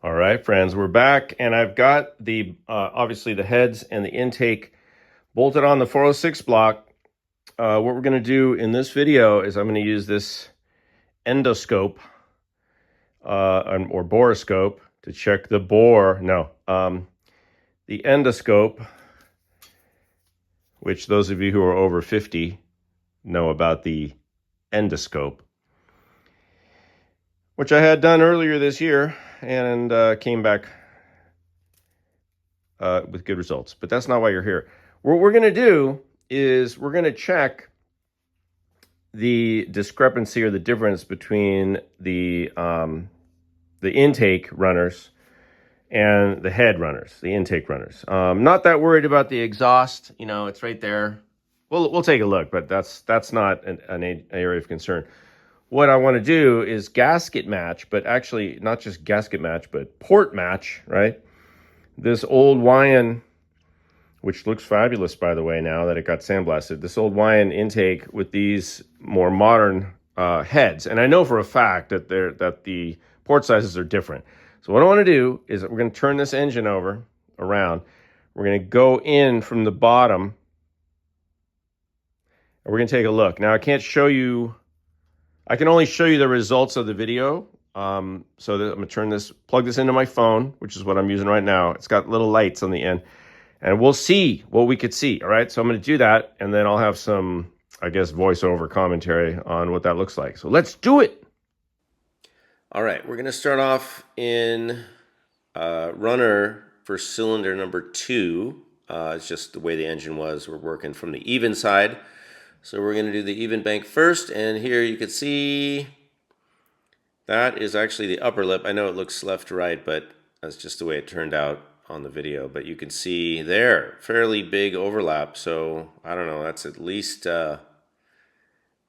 All right, friends, we're back, and I've got the obviously the heads and the intake bolted on the 406 block. What we're going to do in this video is I'm going to use this endoscope or borescope to check the bore. No, the endoscope, which those of you who are over 50 know about the endoscope, which I had done earlier this year and came back with good results. But that's not why you're here. What we're going to do is we're going to check the discrepancy or the difference between the intake runners and the head runners, the intake runners. Not that worried about the exhaust. You know, it's right there. We'll take a look, but that's not an area of concern. What I want to do is gasket match, but actually not just gasket match, but port match, right? This old Wyand, which looks fabulous, by the way, now that it got sandblasted, this old Wyand intake with these more modern heads. And I know for a fact that the port sizes are different. So what I want to do is we're going to turn this engine over around. We're going to go in from the bottom, and we're going to take a look. Now, I can't show you, I can only show you the results of the video. So that I'm going to plug this into my phone, which is what I'm using right now. It's got little lights on the end. And we'll see what we could see, all right? So I'm going to do that, and then I'll have some, I guess, voiceover commentary on what that looks like. So let's do it. All right, we're going to start off in runner for cylinder number 2. It's just the way the engine was. We're working from the even side. So we're going to do the even bank first, and here you can see that is actually the upper lip. I know it looks left to right, but that's just the way it turned out on the video. But you can see there, fairly big overlap. So I don't know, that's at least a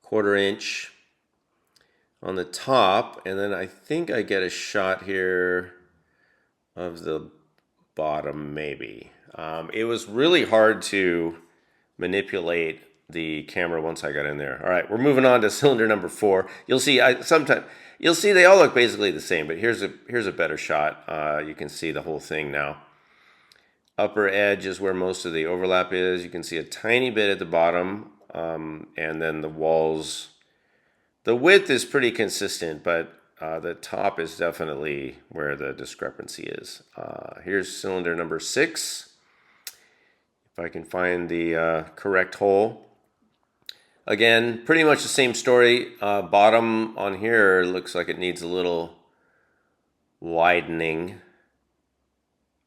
quarter inch on the top. And then I think I get a shot here of the bottom, maybe. It was really hard to manipulate the camera once I got in there. All right, we're moving on to cylinder number 4. You'll see you'll see they all look basically the same, but here's a better shot. You can see the whole thing now. Upper edge is where most of the overlap is. You can see a tiny bit at the bottom, and then the walls. The width is pretty consistent, but the top is definitely where the discrepancy is. Here's cylinder number 6. If I can find the correct hole. Again, pretty much the same story. Bottom on here looks like it needs a little widening.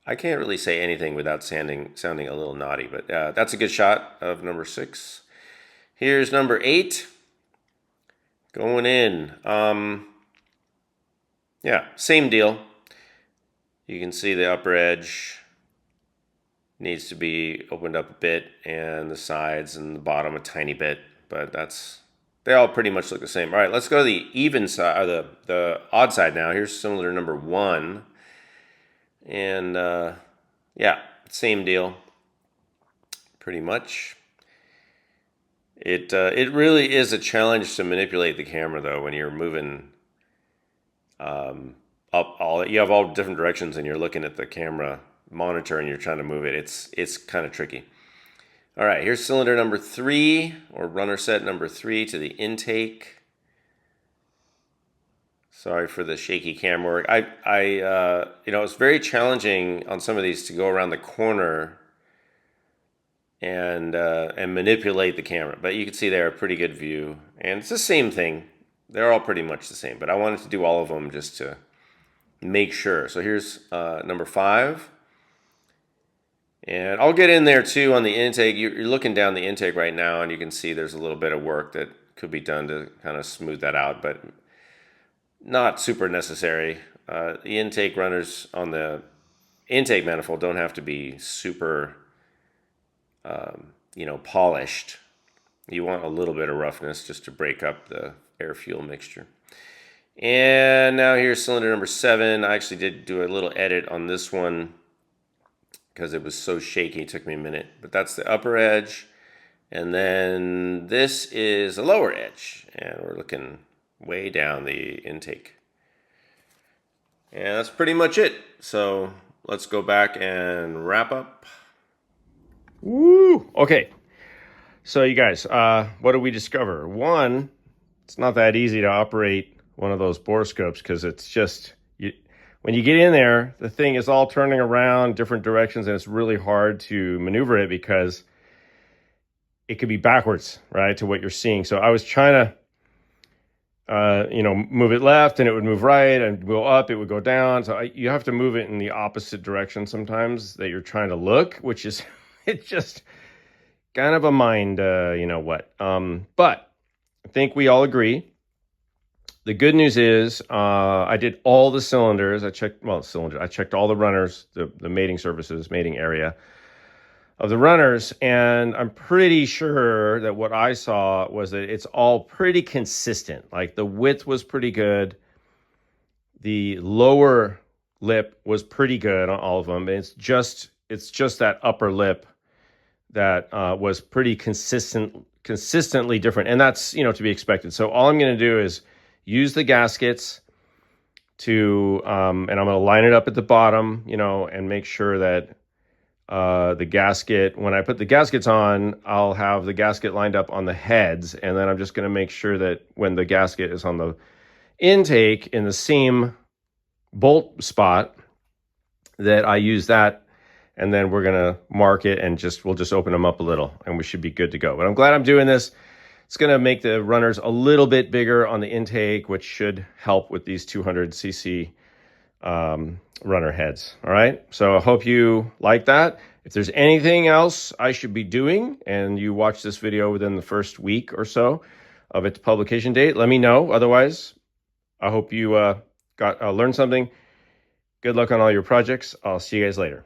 I can't really say anything without sounding a little naughty, but that's a good shot of number 6. Here's number 8. Going in. Yeah, same deal. You can see the upper edge needs to be opened up a bit, and the sides and the bottom a tiny bit, but they all pretty much look the same. All right, let's go to the even side, or the odd side now. Here's cylinder number 1. And yeah, same deal, pretty much. It really is a challenge to manipulate the camera, though, when you're moving up you have all different directions, and you're looking at the camera monitor and you're trying to move it. It's kind of tricky. All right, here's cylinder number 3, or runner set number 3 to the intake. Sorry for the shaky camera work. It's very challenging on some of these to go around the corner and manipulate the camera. But you can see they're a pretty good view, and it's the same thing. They're all pretty much the same. But I wanted to do all of them just to make sure. So here's number 5. And I'll get in there too on the intake. You're looking down the intake right now, and you can see there's a little bit of work that could be done to kind of smooth that out, but not super necessary. The intake runners on the intake manifold don't have to be super, polished. You want a little bit of roughness just to break up the air-fuel mixture. And now here's cylinder number 7. I actually did do a little edit on this one because it was so shaky. It took me a minute. But that's the upper edge. And then this is the lower edge. And we're looking way down the intake. And that's pretty much it. So let's go back and wrap up. Woo! Okay. So you guys, what did we discover? One, it's not that easy to operate one of those borescopes because it's just, when you get in there, the thing is all turning around different directions and it's really hard to maneuver it because it could be backwards, right, to what you're seeing. So I was trying to move it left and it would move right, and go up, it would go down. So you have to move it in the opposite direction sometimes that you're trying to look, which is, it's just kind of a mind, but I think we all agree. The good news is I did all the cylinders. I checked all the runners, the mating surfaces, mating area of the runners, and I'm pretty sure that what I saw was that it's all pretty consistent. Like the width was pretty good. The lower lip was pretty good on all of them. It's just that upper lip that was pretty consistently different, and that's to be expected. So all I'm going to do is use the gaskets to, and I'm going to line it up at the bottom, and make sure that the gasket, when I put the gaskets on, I'll have the gasket lined up on the heads, and then I'm just going to make sure that when the gasket is on the intake in the seam bolt spot, that I use that, and then we're going to mark it, and we'll just open them up a little, and we should be good to go. But I'm glad I'm doing this. It's going to make the runners a little bit bigger on the intake, which should help with these 200cc runner heads. All right. So I hope you like that. If there's anything else I should be doing and you watch this video within the first week or so of its publication date, let me know. Otherwise, I hope you learned something. Good luck on all your projects. I'll see you guys later.